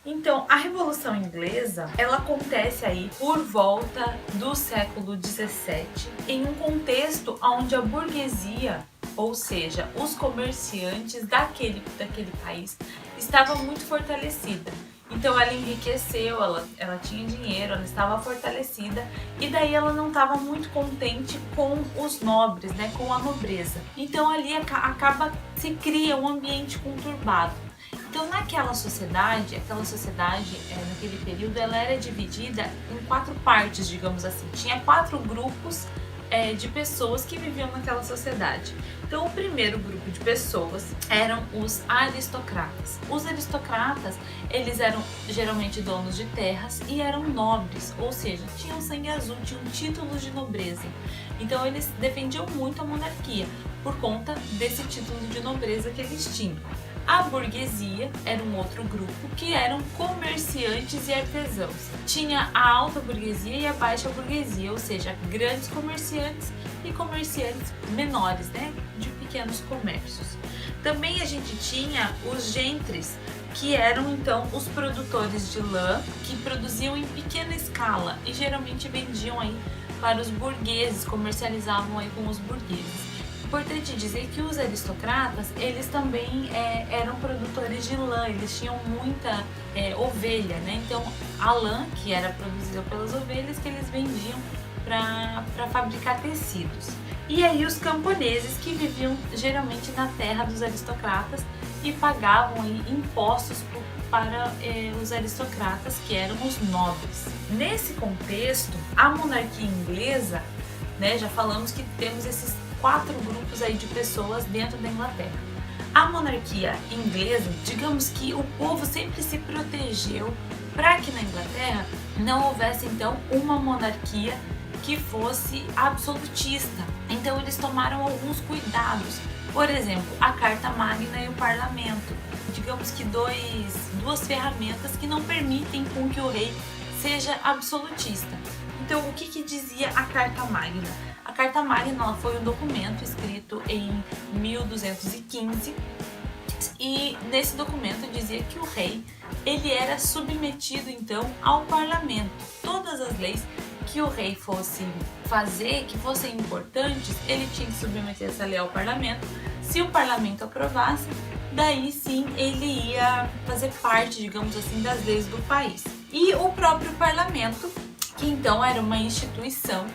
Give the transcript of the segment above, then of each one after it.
Então, a Revolução Inglesa, ela acontece aí por volta do século XVII, em um contexto onde a burguesia, ou seja, os comerciantes daquele país, estava muito fortalecida. Então ela enriqueceu, ela tinha dinheiro, ela estava fortalecida e daí ela não estava muito contente com os nobres, né, com a nobreza. Então ali se cria um ambiente conturbado. Então naquela sociedade, naquele período, ela era dividida em 4 partes, digamos assim. Tinha 4 grupos de pessoas que viviam naquela sociedade. Então o primeiro grupo de pessoas eram os aristocratas. Os aristocratas, eles eram geralmente donos de terras e eram nobres, ou seja, tinham sangue azul, tinham títulos de nobreza. Então eles defendiam muito a monarquia por conta desse título de nobreza que eles tinham. A burguesia era um outro grupo que eram comerciantes e artesãos. Tinha a alta burguesia e a baixa burguesia, ou seja, grandes comerciantes e comerciantes menores, né, de pequenos comércios. Também a gente tinha os gentes, que eram então os produtores de lã, que produziam em pequena escala e geralmente vendiam aí para os burgueses, comercializavam aí com os burgueses. Importante dizer que os aristocratas, eles também eram produtores de lã, eles tinham muita ovelha, né? Então a lã, que era produzida pelas ovelhas, que eles vendiam para fabricar tecidos. E aí os camponeses, que viviam geralmente na terra dos aristocratas e pagavam aí impostos para os aristocratas, que eram os nobres. Nesse contexto, a monarquia inglesa, né, já falamos que temos esses 4 grupos aí de pessoas dentro da Inglaterra. A monarquia inglesa, digamos que o povo sempre se protegeu para que na Inglaterra não houvesse então uma monarquia que fosse absolutista. Então eles tomaram alguns cuidados. Por exemplo, a Carta Magna e o Parlamento. Digamos que duas ferramentas que não permitem com que o rei seja absolutista. Então o que dizia a Carta Magna? A Carta Magna foi um documento escrito em 1215 e nesse documento dizia que o rei ele era submetido então ao parlamento. Todas as leis que o rei fosse fazer, que fossem importantes, ele tinha que submeter essa lei ao parlamento. Se o parlamento aprovasse, daí sim ele ia fazer parte, digamos assim, das leis do país. E o próprio parlamento, que então era uma instituição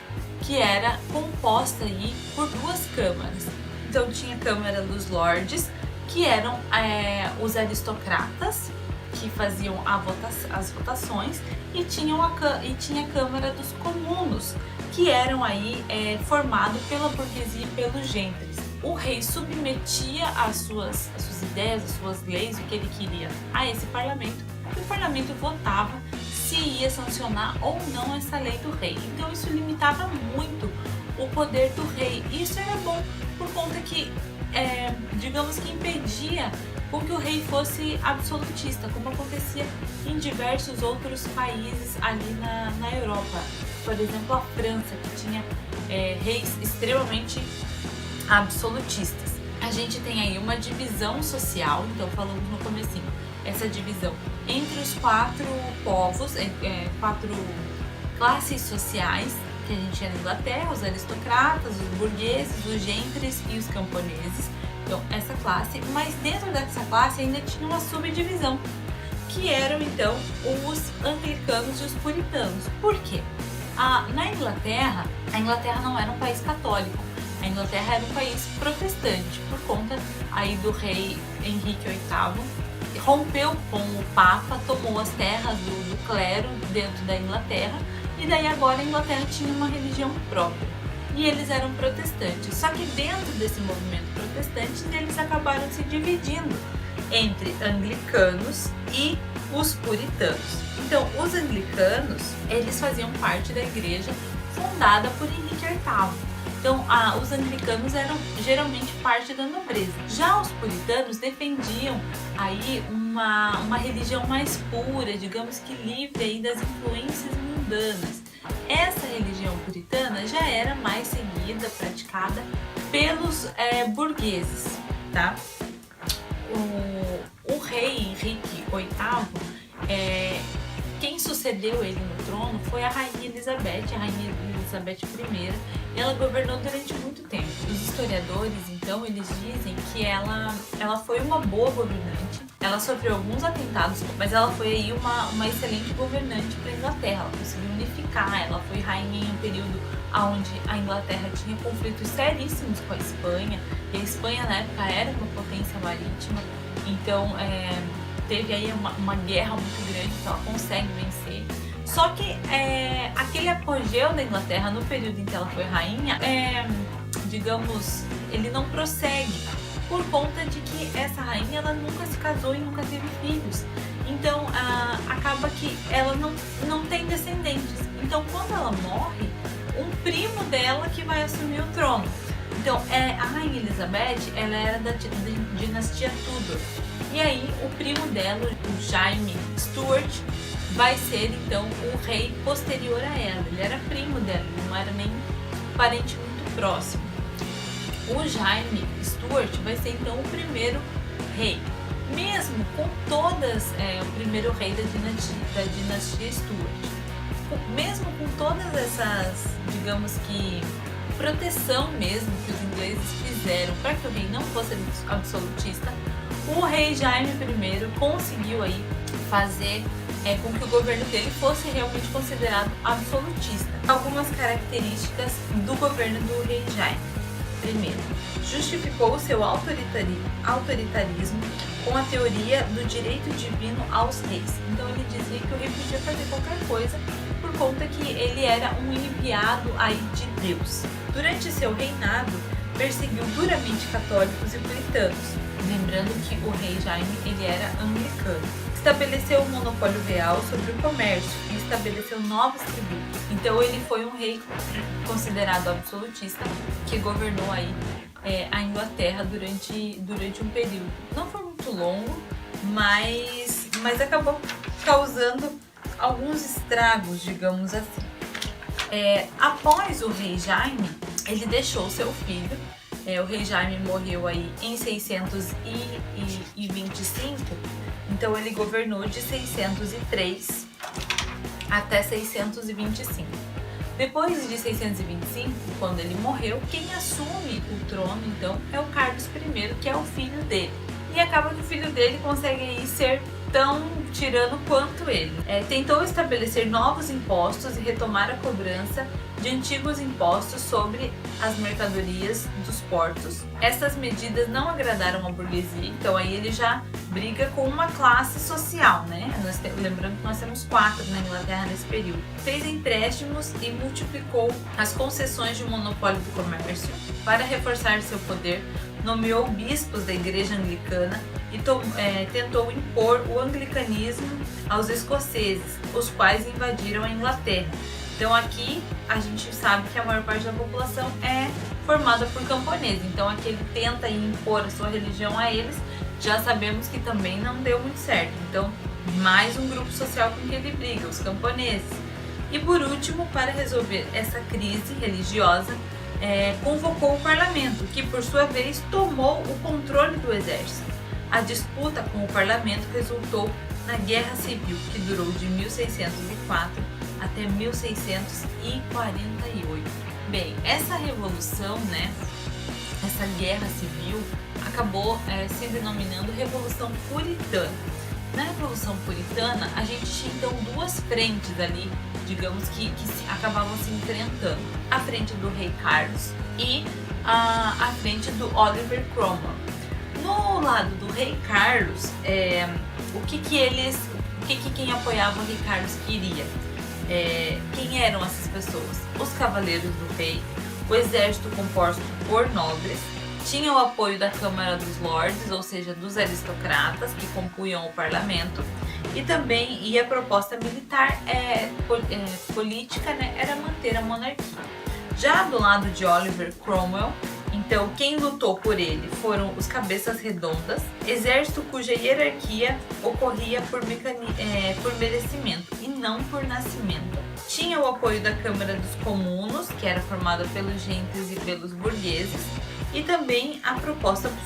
que era composta aí por 2 câmaras. Então tinha a Câmara dos Lordes, que eram os aristocratas que faziam as votações, e tinha a Câmara dos Comunos, que eram aí formado pela burguesia e pelos gentes. O rei submetia as suas ideias, as suas leis, o que ele queria a esse parlamento, e o parlamento votava se ia sancionar ou não essa lei do rei. Então isso limitava muito o poder do rei. Isso era bom por conta que, digamos que impedia com que o rei fosse absolutista, como acontecia em diversos outros países ali na Europa. Por exemplo, a França, que tinha reis extremamente absolutistas. A gente tem aí uma divisão social, então falamos no comecinho, essa divisão entre os 4 povos, 4 classes sociais que a gente tinha na Inglaterra: os aristocratas, os burgueses, os gentes e os camponeses. Então essa classe, mas dentro dessa classe ainda tinha uma subdivisão, que eram então os anglicanos e os puritanos. Por quê? Na Inglaterra, a Inglaterra não era um país católico. A Inglaterra era um país protestante, por conta aí do rei Henrique VIII, rompeu com o Papa, tomou as terras do clero dentro da Inglaterra e daí agora a Inglaterra tinha uma religião própria. E eles eram protestantes. Só que dentro desse movimento protestante, eles acabaram se dividindo entre anglicanos e os puritanos. Então, os anglicanos, eles faziam parte da igreja fundada por Henrique VIII. Então, os anglicanos eram geralmente parte da nobreza. Já os puritanos defendiam aí uma religião mais pura, digamos que livre aí das influências mundanas. Essa religião puritana já era mais seguida, praticada pelos burgueses, tá? O rei Henrique VIII, quem sucedeu ele no trono foi a Rainha Elizabeth I. Ela governou durante muito tempo. Os historiadores, então, eles dizem que ela foi uma boa governante. Ela sofreu alguns atentados, mas ela foi aí uma excelente governante para a Inglaterra. Ela conseguiu unificar, ela foi rainha em um período onde a Inglaterra tinha conflitos seríssimos com a Espanha. E a Espanha, na época, era uma potência marítima. Então, teve aí uma guerra muito grande que ela consegue vencer. Só que aquele apogeu da Inglaterra no período em que ela foi rainha, digamos, ele não prossegue por conta de que essa rainha ela nunca se casou e nunca teve filhos. Então acaba que ela não tem descendentes. Então quando ela morre, um primo dela que vai assumir o trono. Então a Rainha Elizabeth, ela era da dinastia Tudor. E aí o primo dela, o Jaime Stuart, vai ser então o rei posterior a ela. Ele era primo dela, não era nem parente muito próximo. O Jaime Stuart vai ser então o primeiro rei. Mesmo com todas, o primeiro rei da dinastia Stuart. Mesmo com todas essas, digamos que, proteção mesmo que os ingleses fizeram para que o rei não fosse absolutista, o rei Jaime I conseguiu aí fazer com que o governo dele fosse realmente considerado absolutista. Algumas características do governo do rei Jaime. Primeiro, justificou o seu autoritarismo com a teoria do direito divino aos reis. Então ele dizia que o rei podia fazer qualquer coisa por conta que ele era um enviado aí de Deus. Durante seu reinado, perseguiu duramente católicos e puritanos. Lembrando que o rei Jaime ele era anglicano. Estabeleceu um monopólio real sobre o comércio e estabeleceu novos tributos. Então ele foi um rei considerado absolutista que governou aí a Inglaterra durante um período. Não foi muito longo, mas acabou causando alguns estragos, digamos assim. Após o rei Jaime, ele deixou seu filho. O rei Jaime morreu aí em 625, então ele governou de 603 até 625. Depois de 625, quando ele morreu, quem assume o trono então é o Carlos I, que é o filho dele. E acaba que o filho dele consegue aí ser tão tirano quanto ele. Tentou estabelecer novos impostos e retomar a cobrança de antigos impostos sobre as mercadorias dos portos. Essas medidas não agradaram à burguesia, então aí ele já briga com uma classe social, né? Lembrando que nós temos 4 na Inglaterra nesse período. Fez empréstimos e multiplicou as concessões de monopólio do comércio para reforçar seu poder. Nomeou bispos da igreja anglicana e tentou impor o anglicanismo aos escoceses, os quais invadiram a Inglaterra. Então aqui a gente sabe que a maior parte da população é formada por camponeses, então aqui ele tenta impor a sua religião a eles, já sabemos que também não deu muito certo. Então mais um grupo social com que ele briga, os camponeses. E por último, para resolver essa crise religiosa, convocou o parlamento, que por sua vez tomou o controle do exército. A disputa com o parlamento resultou na Guerra Civil, que durou de 1604 até 1648. Bem, essa revolução, né, essa Guerra Civil, acabou se denominando Revolução Puritana. Na Revolução Puritana, a gente tinha então 2 frentes ali, digamos que acabavam se enfrentando. A frente do rei Carlos e a frente do Oliver Cromwell. No lado do rei Carlos, quem apoiava o rei Carlos queria? Quem Quem eram essas pessoas? Os cavaleiros do rei, o exército composto por nobres, tinha o apoio da Câmara dos Lordes, ou seja, dos aristocratas que compunham o parlamento, e também a proposta militar política, né, era manter a monarquia. Já do lado de Oliver Cromwell, então quem lutou por ele foram os cabeças redondas, exército cuja hierarquia ocorria por merecimento e não por nascimento. Tinha o apoio da Câmara dos Comunos, que era formada pelos gentes e pelos burgueses, e também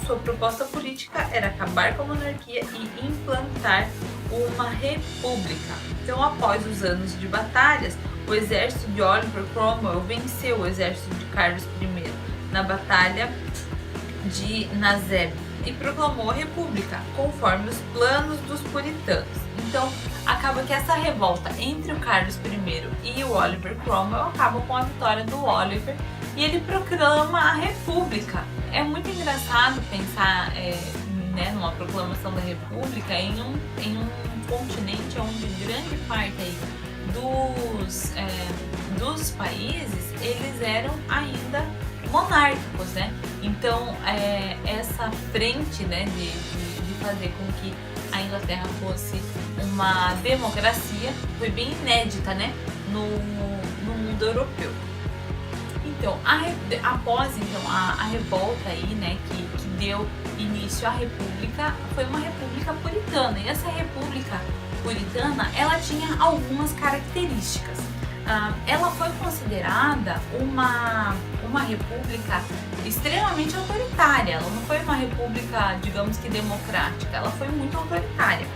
sua proposta política era acabar com a monarquia e implantar uma república. Então, após os anos de batalhas, o exército de Oliver Cromwell venceu o exército de Carlos I na Batalha de Nazeb e proclamou a república, conforme os planos dos puritanos. Então, acaba que essa revolta entre o Carlos I e o Oliver Cromwell acaba com a vitória do Oliver e ele proclama a república. É muito engraçado pensar numa proclamação da república em um continente onde grande parte aí dos países eles eram ainda monárquicos, né? Então essa frente, né, de fazer com que a Inglaterra fosse uma democracia foi bem inédita, né, no mundo europeu. Então, após a revolta aí, né, que deu início à república, foi uma república puritana. E essa república puritana, ela tinha algumas características. Ela foi considerada uma república extremamente autoritária. Ela não foi uma república, digamos que democrática, ela foi muito autoritária.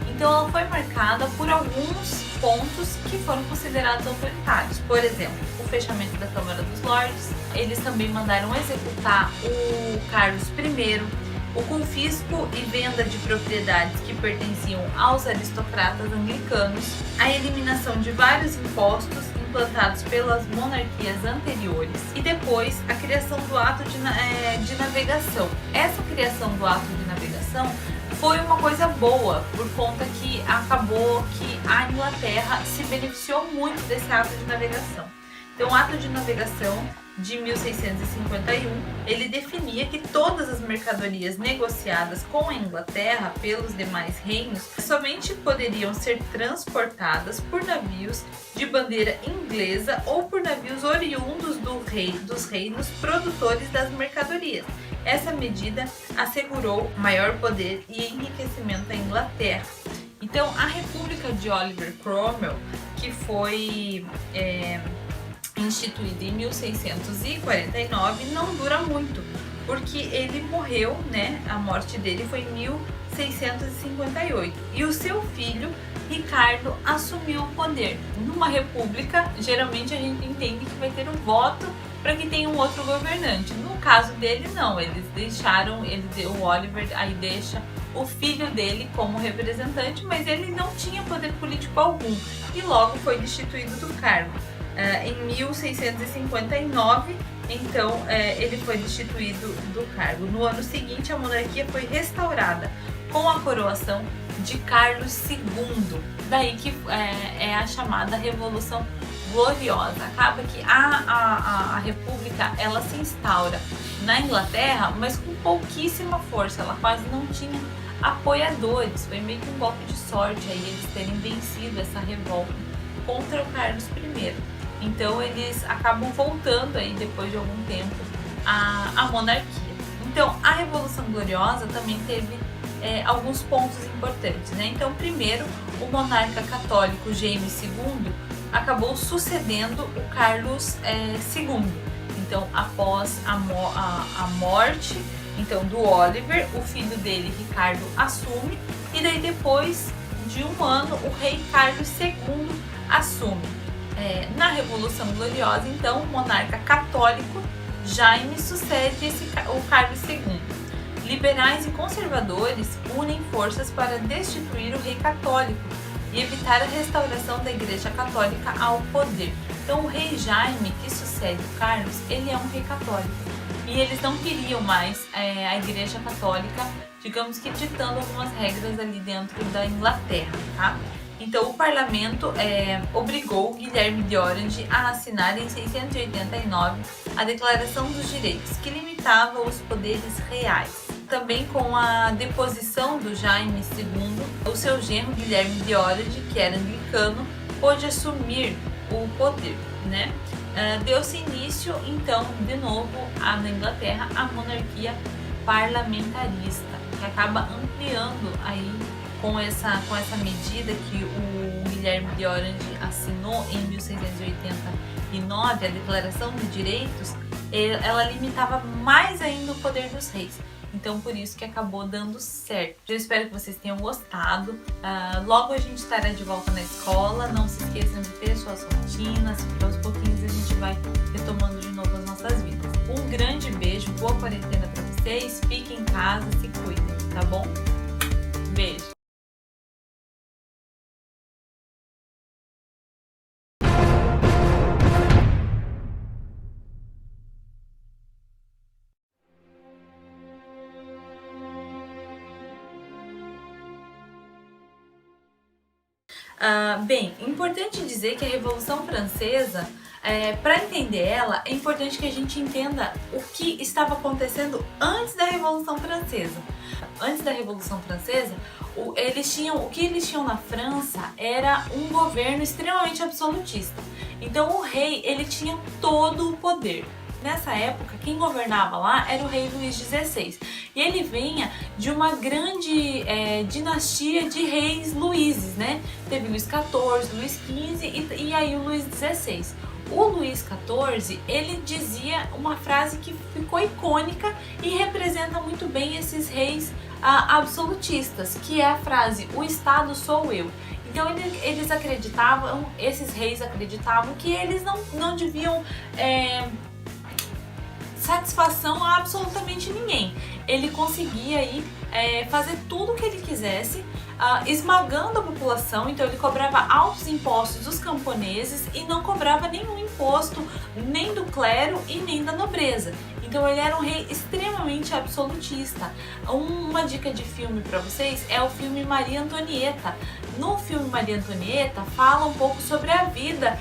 Então ela foi marcada por alguns pontos que foram considerados autoritários. Por exemplo, o fechamento da Câmara dos Lordes, eles também mandaram executar o Carlos I, o confisco e venda de propriedades que pertenciam aos aristocratas anglicanos, a eliminação de vários impostos implantados pelas monarquias anteriores e depois a criação do ato de navegação. Essa criação do ato de navegação foi uma coisa boa, por conta que acabou que a Inglaterra se beneficiou muito desse ato de navegação. Então, o ato de navegação de 1651, ele definia que todas as mercadorias negociadas com a Inglaterra pelos demais reinos somente poderiam ser transportadas por navios de bandeira inglesa ou por navios oriundos dos reinos produtores das mercadorias. Essa medida assegurou maior poder e enriquecimento à Inglaterra. Então, a República de Oliver Cromwell, que foi instituída em 1649, não dura muito, porque ele morreu, né? A morte dele foi em 1658 e o seu filho Ricardo assumiu o poder. Numa república, geralmente a gente entende que vai ter um voto para que tenha um outro governante. No caso dele, não. Eles deixaram, o Oliver aí deixa o filho dele como representante, mas ele não tinha poder político algum e logo foi destituído do cargo. Em 1659, então, ele foi destituído do cargo. No ano seguinte, a monarquia foi restaurada com a coroação de Carlos II. Daí que é a chamada Revolução Gloriosa. Acaba que a república, ela se instaura na Inglaterra, mas com pouquíssima força. Ela quase não tinha apoiadores. Foi meio que um golpe de sorte aí eles terem vencido essa revolta contra o Carlos I. Então eles acabam voltando aí depois de algum tempo à monarquia. Então a Revolução Gloriosa também teve alguns pontos importantes, né? Então, primeiro, o monarca católico James II acabou sucedendo o Carlos II. Então, após a morte do Oliver, o filho dele, Ricardo, assume, e daí depois de um ano o rei Carlos II assume. Na Revolução Gloriosa, então, o monarca católico Jaime sucede o Carlos II. Liberais e conservadores unem forças para destituir o rei católico e evitar a restauração da Igreja Católica ao poder. Então, o rei Jaime, que sucede o Carlos, ele é um rei católico. E eles não queriam mais a Igreja Católica, digamos que ditando algumas regras ali dentro da Inglaterra, tá? Então o parlamento obrigou Guilherme de Orange a assinar em 689 a Declaração dos Direitos, que limitava os poderes reais. Também com a deposição do Jaime II, o seu genro Guilherme de Orange, que era anglicano, pôde assumir o poder, né? Deu-se início, então, de novo, na Inglaterra, a monarquia parlamentarista, que acaba ampliando aí com essa medida que o Guilherme de Orange assinou em 1689, a Declaração de Direitos. Ela limitava mais ainda o poder dos reis. Então, por isso que acabou dando certo. Eu espero que vocês tenham gostado. Logo a gente estará de volta na escola. Não se esqueçam de ter suas rotinas, porque aos pouquinhos a gente vai retomando de novo as nossas vidas. Um grande beijo, boa quarentena para vocês. Fiquem em casa, se cuidem, tá bom? Beijo! Bem, importante dizer que a Revolução Francesa, para entender ela, é importante que a gente entenda o que estava acontecendo antes da Revolução Francesa. Antes da Revolução Francesa, o que eles tinham na França era um governo extremamente absolutista. Então o rei, ele tinha todo o poder. Nessa época, quem governava lá era o rei Luís XVI. E ele vinha de uma grande dinastia de reis Luíses, né? Teve Luís XIV, Luís XV e aí o Luís XVI. O Luís XIV, ele dizia uma frase que ficou icônica e representa muito bem esses reis absolutistas, que é a frase: o Estado sou eu. Então eles acreditavam, esses reis acreditavam que eles não deviam satisfação a absolutamente ninguém. Ele conseguia aí fazer tudo o que ele quisesse, esmagando a população. Então ele cobrava altos impostos dos camponeses e não cobrava nenhum imposto nem do clero e nem da nobreza. Então ele era um rei extremamente absolutista. Uma dica de filme para vocês é o filme Maria Antonieta. No filme Maria Antonieta fala um pouco sobre a vida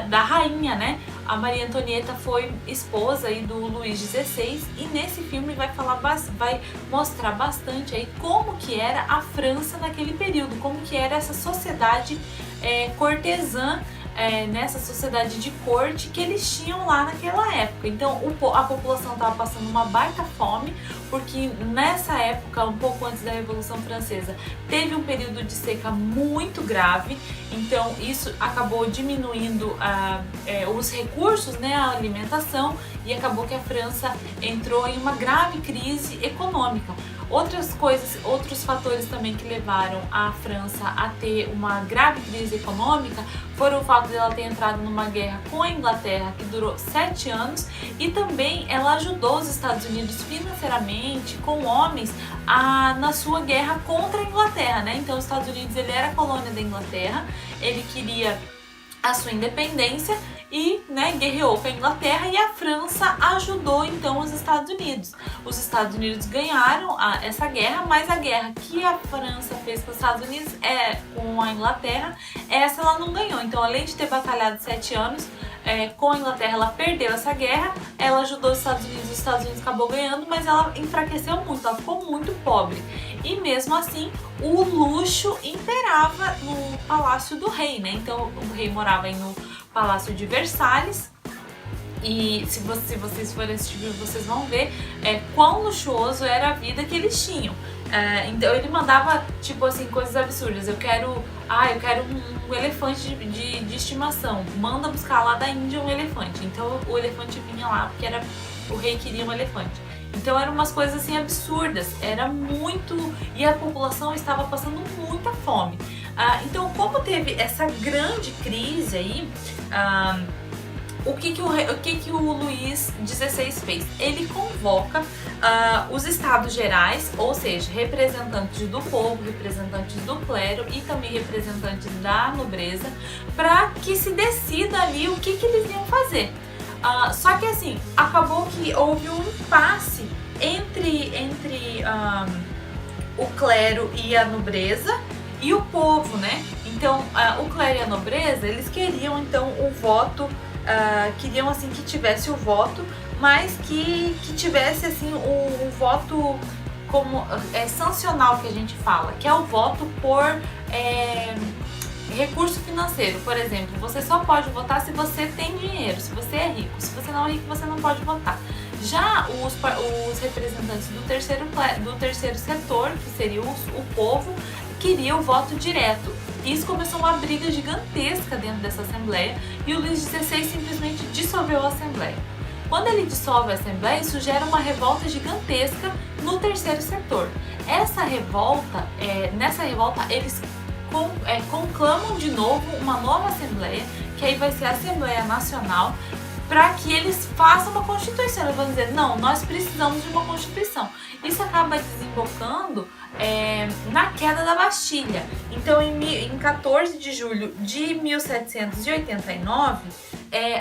da rainha, né? A Maria Antonieta foi esposa aí do Luís XVI e nesse filme vai mostrar bastante aí como que era a França naquele período, como que era essa sociedade cortesã, nessa sociedade de corte que eles tinham lá naquela época. Então a população estava passando uma baita fome, porque nessa época, um pouco antes da Revolução Francesa, teve um período de seca muito grave. Então isso acabou diminuindo os recursos, né, a alimentação, e acabou que a França entrou em uma grave crise econômica. Outros fatores também que levaram a França a ter uma grave crise econômica foram o fato de ela ter entrado numa guerra com a Inglaterra que durou 7 anos, e também ela ajudou os Estados Unidos financeiramente com homens na sua guerra contra a Inglaterra, né? Então os Estados Unidos, ele era colônia da Inglaterra, ele queria a sua independência e, né, guerreou com a Inglaterra, e a França ajudou então os Estados Unidos. Os Estados Unidos ganharam essa guerra, mas a guerra que a França fez com os Estados Unidos com a Inglaterra, essa ela não ganhou. Então, além de ter batalhado 7 anos com a Inglaterra, ela perdeu essa guerra, ela ajudou os Estados Unidos acabou ganhando, mas ela enfraqueceu muito, ela ficou muito pobre. E mesmo assim, o luxo imperava no palácio do rei, né? Então o rei morava aí no Palácio de Versalhes, e se vocês forem assistir, vocês vão ver quão luxuoso era a vida que eles tinham. Então ele mandava, tipo assim, coisas absurdas. Eu quero um elefante de estimação, manda buscar lá da Índia um elefante. Então o elefante vinha lá porque o rei queria um elefante. Então eram umas coisas assim absurdas, era muito, e a população estava passando muita fome. Então, como teve essa grande crise aí, o que o Luís XVI fez? Ele convoca os Estados Gerais, ou seja, representantes do povo, representantes do clero e também representantes da nobreza, para que se decida ali o que eles iam fazer. Só que assim, acabou que houve um impasse entre o clero e a nobreza, e o povo, né? Então, o clero e a nobreza, eles queriam então o voto, queriam assim que tivesse o voto, mas que tivesse assim o voto como sancional, que a gente fala, que é o voto por recurso financeiro. Por exemplo, você só pode votar se você tem dinheiro, se você é rico. Se você não é rico, você não pode votar. Já os representantes do terceiro setor, que seria o povo, queria o voto direto. Isso começou uma briga gigantesca dentro dessa Assembleia e o Luís XVI simplesmente dissolveu a Assembleia. Quando ele dissolve a Assembleia, isso gera uma revolta gigantesca no terceiro setor. Nessa revolta, eles conclamam de novo uma nova Assembleia, que aí vai ser a Assembleia Nacional, para que eles façam uma Constituição. Eles vão dizer, não, nós precisamos de uma Constituição. Isso acaba desembocando na queda da Bastilha. Então, em 14 de julho de 1789,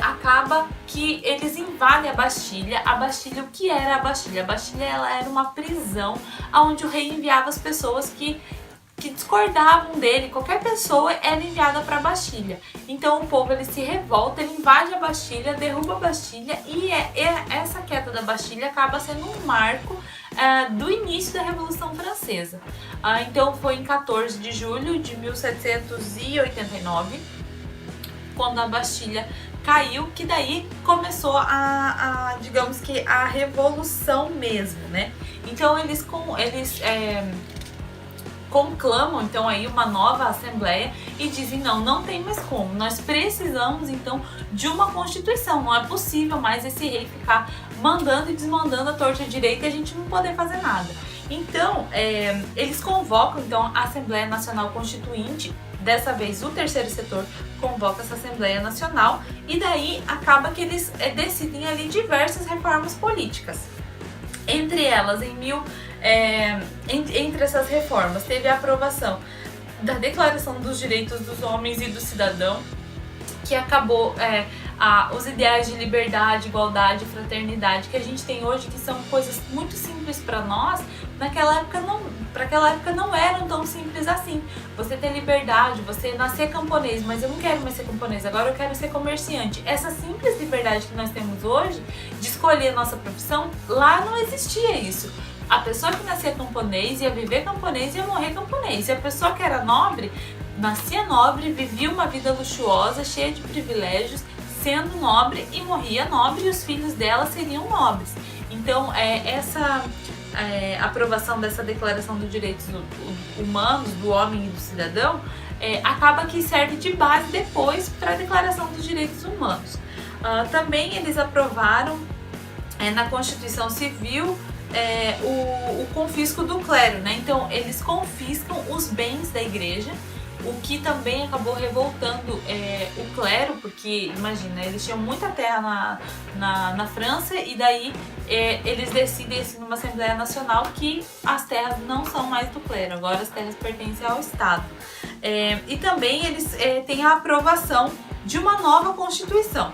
acaba que eles invadem a Bastilha. A Bastilha, o que era a Bastilha? A Bastilha ela era uma prisão onde o rei enviava as pessoas que discordavam dele. Qualquer pessoa era enviada para a Bastilha. Então o povo ele se revolta, ele invade a Bastilha, derruba a Bastilha e essa queda da Bastilha acaba sendo um marco do início da Revolução Francesa. Então foi em 14 de julho de 1789, quando a Bastilha caiu, que daí começou digamos que a revolução mesmo, né? Então eles conclamam então aí uma nova Assembleia e dizem, não tem mais como, nós precisamos então de uma Constituição, não é possível mais esse rei ficar mandando e desmandando a torta direita e a gente não poder fazer nada. Então eles convocam então a Assembleia Nacional Constituinte. Dessa vez o terceiro setor convoca essa Assembleia Nacional e daí acaba que eles decidem ali diversas reformas políticas. Entre elas, entre essas reformas, teve a aprovação da Declaração dos Direitos dos Homens e do Cidadão, que acabou os ideais de liberdade, igualdade e fraternidade que a gente tem hoje, que são coisas muito simples para nós, para aquela época não eram tão simples assim. Você ter liberdade, você nascer camponês, mas eu não quero mais ser camponês, agora eu quero ser comerciante. Essa simples liberdade que nós temos hoje, de escolher a nossa profissão, lá não existia isso. A pessoa que nascia camponês ia viver camponês e ia morrer camponês. E a pessoa que era nobre, nascia nobre, vivia uma vida luxuosa, cheia de privilégios, sendo nobre e morria nobre, e os filhos dela seriam nobres. Então, essa aprovação dessa Declaração dos Direitos Humanos, do Homem e do Cidadão, acaba que serve de base depois para a Declaração dos Direitos Humanos. Também eles aprovaram na Constituição Civil o confisco do clero, né? Então eles confiscam os bens da igreja, o que também acabou revoltando o clero, porque imagina, eles tinham muita terra na França e daí eles decidem assim, numa Assembleia Nacional que as terras não são mais do clero, agora as terras pertencem ao Estado. E também eles têm a aprovação de uma nova Constituição.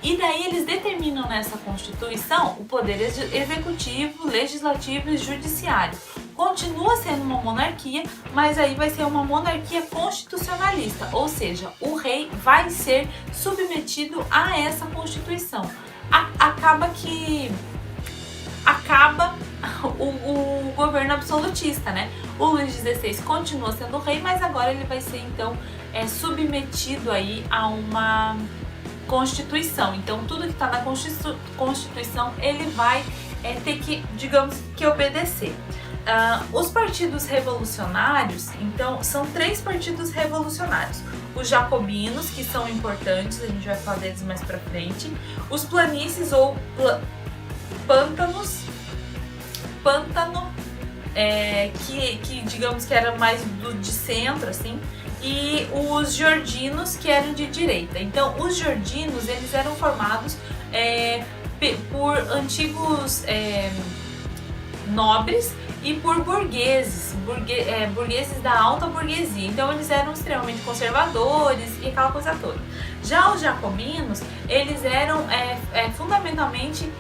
E daí eles determinam nessa Constituição o poder executivo, legislativo e judiciário. Continua sendo uma monarquia, mas aí vai ser uma monarquia constitucionalista, ou seja, o rei vai ser submetido a essa Constituição. Acaba o governo absolutista, né? O Luís XVI continua sendo rei, mas agora ele vai ser então submetido aí a uma Constituição. Então tudo que está na Constituição ele vai ter que, digamos, que obedecer. Os partidos revolucionários, então, são 3 partidos revolucionários. Os jacobinos, que são importantes, a gente vai falar deles mais pra frente. Os planícies ou pântano, que digamos que era mais de centro, assim. E os jordinos, que eram de direita. Então, os jordinos, eles eram formados por antigos nobres e por burgueses da alta burguesia. Então, eles eram extremamente conservadores e aquela coisa toda. Já os jacobinos, eles eram fundamentalmente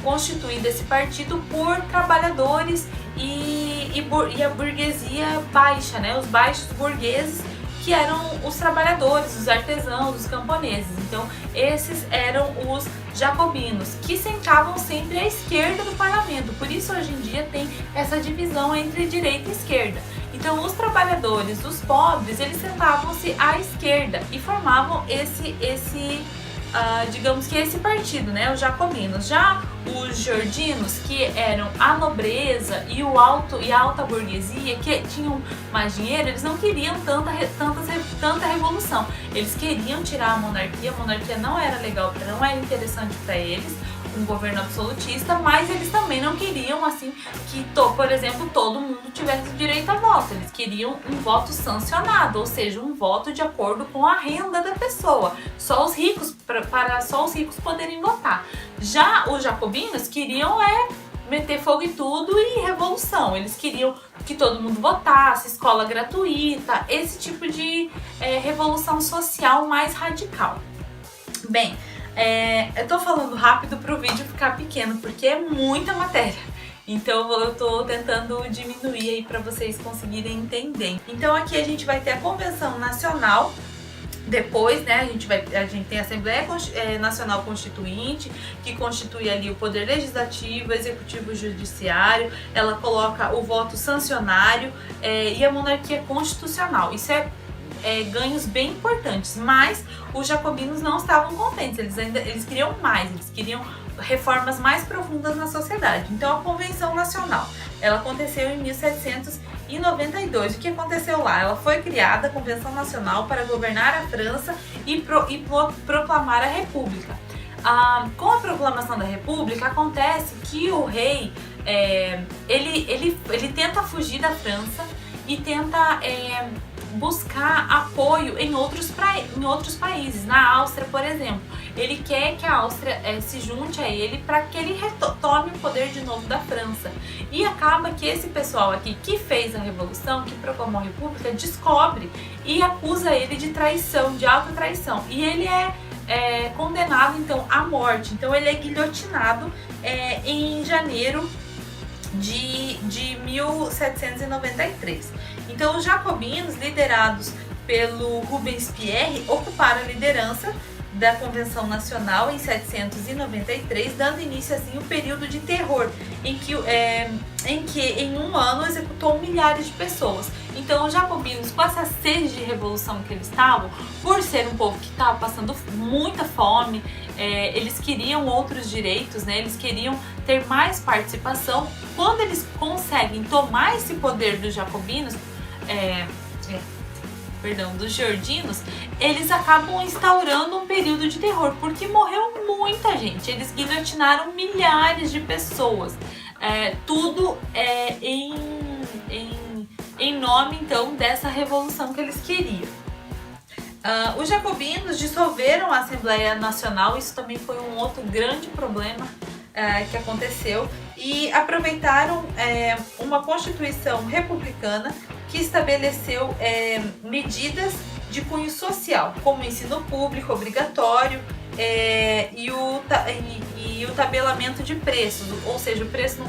constituído esse partido por trabalhadores e a burguesia baixa, né? Os baixos burgueses, que eram os trabalhadores, os artesãos, os camponeses. Então, esses eram os jacobinos, que sentavam sempre à esquerda do parlamento. Por isso, hoje em dia, tem essa divisão entre direita e esquerda. Então, os trabalhadores, os pobres, eles sentavam-se à esquerda e formavam digamos que esse partido, né, os jacobinos. Já os georginos, que eram a nobreza e a alta burguesia, que tinham mais dinheiro, eles não queriam tanta revolução. Eles queriam tirar a monarquia não era legal, não era interessante para eles, um governo absolutista, mas eles também não queriam, assim, que, por exemplo, todo mundo tivesse direito a voto. Eles queriam um voto sancionado, ou seja, um voto de acordo com a renda da pessoa. Só os ricos, para só os ricos poderem votar. Já os jacobinos queriam meter fogo em tudo e revolução. Eles queriam que todo mundo votasse, escola gratuita, esse tipo de revolução social mais radical. Bem, eu tô falando rápido pro vídeo ficar pequeno, porque é muita matéria. Então eu tô tentando diminuir aí para vocês conseguirem entender. Então aqui a gente vai ter a Convenção Nacional. Depois, né, a gente tem a Assembleia Nacional Constituinte, que constitui ali o poder legislativo, executivo e judiciário. Ela coloca o voto sancionário e a monarquia constitucional. Isso é ganhos bem importantes, mas os jacobinos não estavam contentes, eles queriam mais, eles queriam reformas mais profundas na sociedade. Então a Convenção Nacional, ela aconteceu em 1792. O que aconteceu lá? Ela foi criada, a Convenção Nacional, para governar a França e proclamar a República. Com a proclamação da República, acontece que o rei ele tenta fugir da França e tenta buscar apoio em outros países. Na Áustria, por exemplo, ele quer que a Áustria se junte a ele para que ele retome o poder de novo da França. E acaba que esse pessoal aqui que fez a revolução, que proclamou a República, descobre e acusa ele de traição, de alta traição. E ele é condenado então à morte. Então ele é guilhotinado em janeiro de 1793. Então os jacobinos, liderados pelo Robespierre, ocuparam a liderança da Convenção Nacional em 1793, dando início assim o período de terror, em que em um ano executou milhares de pessoas. Então os jacobinos, com essa sede de revolução que eles estavam, por ser um povo que estava passando muita fome, eles queriam outros direitos, né? Eles queriam ter mais participação. Quando eles conseguem tomar esse poder dos jacobinos, dos georginos, eles acabam instaurando um período de terror, porque morreu muita gente. Eles guilhotinaram milhares de pessoas, tudo em nome então dessa revolução que eles queriam. Os jacobinos dissolveram a Assembleia Nacional. Isso também foi um outro grande problema que aconteceu, e aproveitaram uma Constituição republicana que estabeleceu medidas de cunho social, como ensino público obrigatório e o tabelamento de preços, ou seja, o preço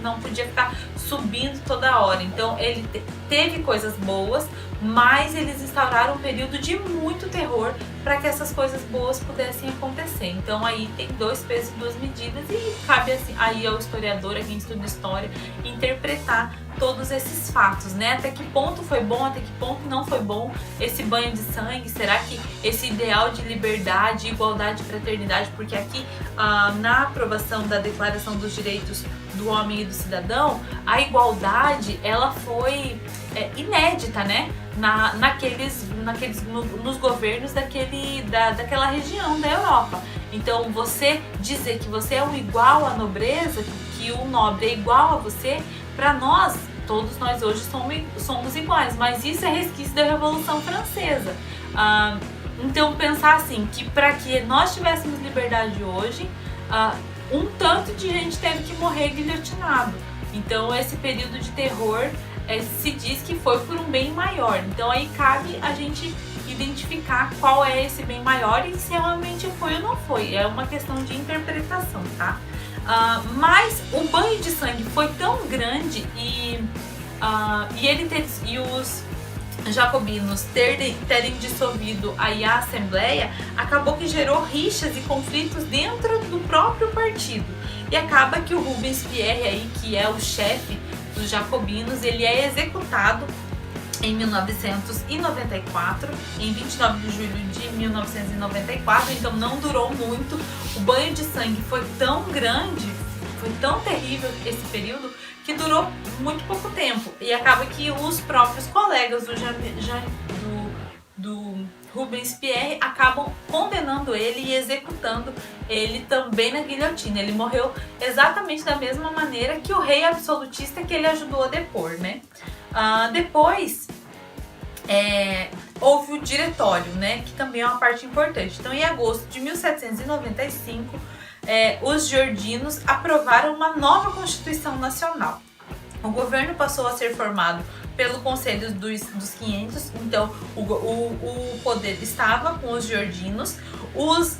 não podia ficar subindo toda hora. Então ele teve coisas boas, mas eles instauraram um período de muito terror para que essas coisas boas pudessem acontecer. Então aí tem dois pesos e duas medidas, e cabe assim, aí ao historiador, a quem estuda história, interpretar todos esses fatos, né? Até que ponto foi bom, até que ponto não foi bom esse banho de sangue. Será que esse ideal de liberdade, igualdade e fraternidade, porque aqui na aprovação da Declaração dos Direitos do Homem e do Cidadão, a igualdade ela foi inédita, né? Nos governos daquela região da Europa. Então você dizer que você é um igual à nobreza, que o nobre é igual a você, para nós, todos nós hoje somos iguais, mas isso é resquício da Revolução Francesa. Então pensar assim, que para que nós tivéssemos liberdade hoje, um tanto de gente teve que morrer guilhotinado. Então esse período de terror se diz que foi por um bem maior. Então aí cabe a gente identificar qual é esse bem maior e se realmente foi ou não foi. É uma questão de interpretação, tá? Mas o banho de sangue foi tão grande e os jacobinos terem dissolvido aí a Assembleia, acabou que gerou rixas e conflitos dentro do próprio partido. E acaba que o Robespierre aí, que é o chefe dos jacobinos, ele é executado em 1994, em 29 de julho de 1994, então não durou muito. O banho de sangue foi tão grande, foi tão terrível esse período, que durou muito pouco tempo. E acaba que os próprios colegas do Robespierre acabam condenando ele e executando ele também na guilhotina. Ele morreu exatamente da mesma maneira que o rei absolutista que ele ajudou a depor, né? Depois houve o diretório, né, que também é uma parte importante. Então, em agosto de 1795, os georginos aprovaram uma nova Constituição Nacional. O governo passou a ser formado pelo Conselho dos 500, então o poder estava com os georginos. Os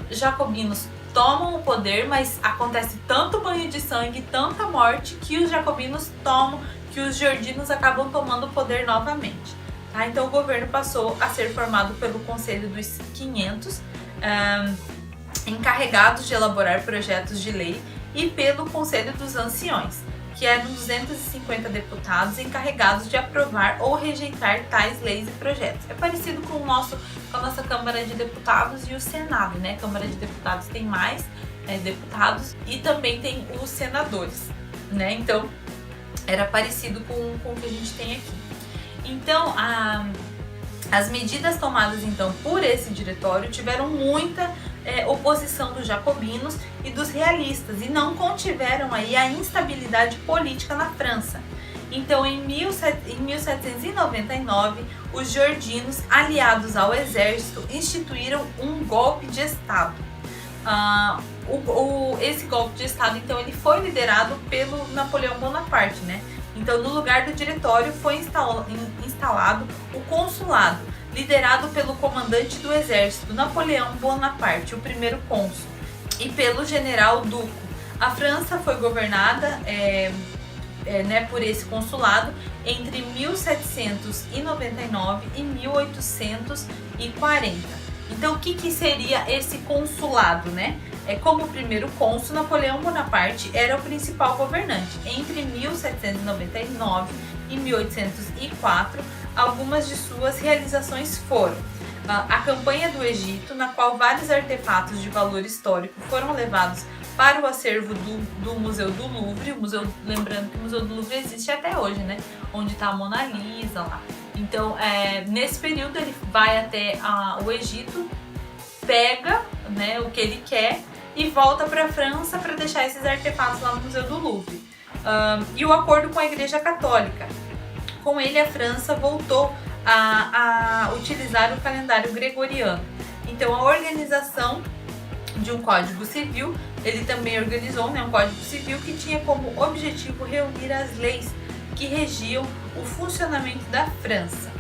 jacobinos tomam o poder, mas acontece tanto banho de sangue, tanta morte, que os jacobinos que os georginos acabam tomando o poder novamente. Tá? Então o governo passou a ser formado pelo Conselho dos 500, encarregados de elaborar projetos de lei, e pelo Conselho dos Anciões, que eram 250 deputados encarregados de aprovar ou rejeitar tais leis e projetos. É parecido com a nossa Câmara de Deputados e o Senado, né? A Câmara de Deputados tem mais deputados e também tem os senadores, né? Então, era parecido com o que a gente tem aqui. Então, as medidas tomadas então por esse diretório tiveram muita oposição dos jacobinos e dos realistas, e não contiveram aí a instabilidade política na França. Então, em 1799, os georginos, aliados ao exército, instituíram um golpe de Estado. Esse golpe de Estado, então, ele foi liderado pelo Napoleão Bonaparte, né? Então, no lugar do diretório foi instalado o consulado, liderado pelo comandante do exército, Napoleão Bonaparte, o primeiro cônsul, e pelo general Duco. A França foi governada por esse consulado entre 1799 e 1840. Então, o que seria esse consulado, né? Como primeiro cônsul, Napoleão Bonaparte era o principal governante. Entre 1799 e 1804, algumas de suas realizações foram a campanha do Egito, na qual vários artefatos de valor histórico foram levados para o acervo do Museu do Louvre. Lembrando que o Museu do Louvre existe até hoje, né? Onde está a Mona Lisa lá. Então, nesse período ele vai até o Egito, pega, né, o que ele quer e volta para a França para deixar esses artefatos lá no Museu do Louvre. E o acordo com a Igreja Católica. Com ele, a França voltou a utilizar o calendário gregoriano. Então, a organização de um Código Civil, ele também organizou, né, um Código Civil que tinha como objetivo reunir as leis que regiam o funcionamento da França.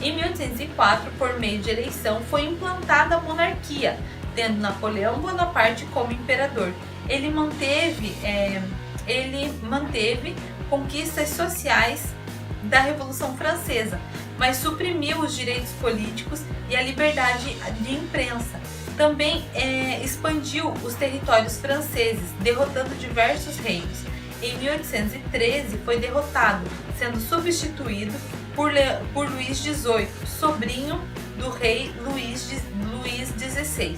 Em 1804, por meio de eleição, foi implantada a monarquia, tendo Napoleão Bonaparte como imperador. Ele manteve conquistas sociais da Revolução Francesa, mas suprimiu os direitos políticos e a liberdade de imprensa. Também expandiu os territórios franceses, derrotando diversos reinos. Em 1813 foi derrotado, sendo substituído por Luís XVIII, sobrinho do rei Luís XVI,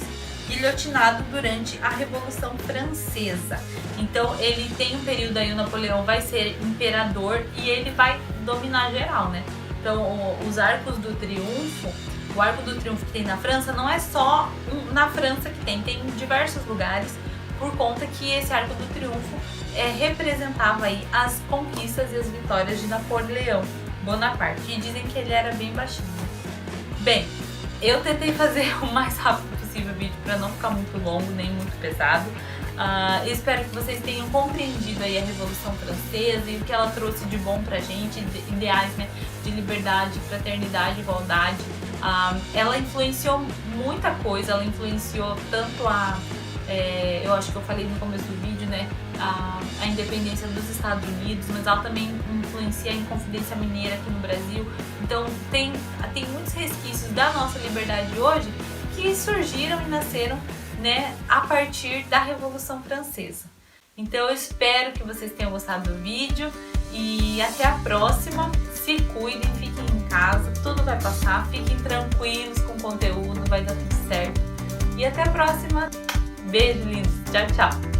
guilhotinado durante a Revolução Francesa. Então ele tem um período aí, o Napoleão vai ser imperador e ele vai dominar geral, né? Então os arcos do triunfo, o arco do triunfo que tem na França não é só na França que tem em diversos lugares, por conta que esse arco do triunfo representava aí as conquistas e as vitórias de Napoleão Bonaparte. E dizem que ele era bem baixinho. Bem, eu tentei fazer o mais rápido possível o vídeo para não ficar muito longo nem muito pesado. Espero que vocês tenham compreendido aí a Revolução Francesa e o que ela trouxe de bom pra gente, ideais, né, de liberdade, fraternidade, igualdade. Ela influenciou muita coisa, ela influenciou tanto eu acho que eu falei no começo do vídeo, né, a independência dos Estados Unidos, mas ela também influencia a Inconfidência Mineira aqui no Brasil. Então tem muitos resquícios da nossa liberdade hoje que surgiram e nasceram, né, a partir da Revolução Francesa. Então eu espero que vocês tenham gostado do vídeo e até a próxima. Se cuidem, fiquem em casa, tudo vai passar, fiquem tranquilos com o conteúdo, vai dar tudo certo. E até a próxima. Beijo, lindos. Tchau, tchau.